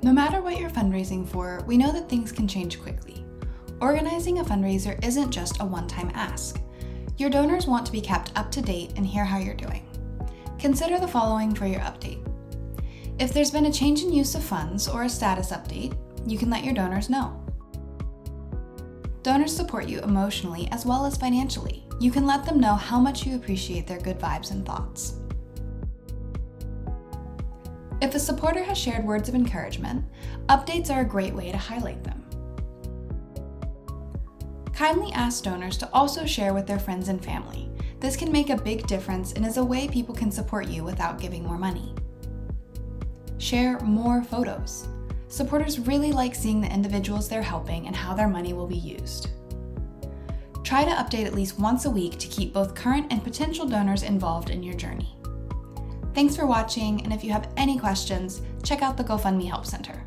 No matter what you're fundraising for, we know that things can change quickly. Organizing a fundraiser isn't just a one-time ask. Your donors want to be kept up to date and hear how you're doing. Consider the following for your update. If there's been a change in use of funds or a status update, you can let your donors know. Donors support you emotionally as well as financially. You can let them know how much you appreciate their good vibes and thoughts. If a supporter has shared words of encouragement, updates are a great way to highlight them. Kindly ask donors to also share with their friends and family. This can make a big difference and is a way people can support you without giving more money. Share more photos. Supporters really like seeing the individuals they're helping and how their money will be used. Try to update at least once a week to keep both current and potential donors involved in your journey. Thanks for watching, and if you have any questions, check out the GoFundMe Help Center.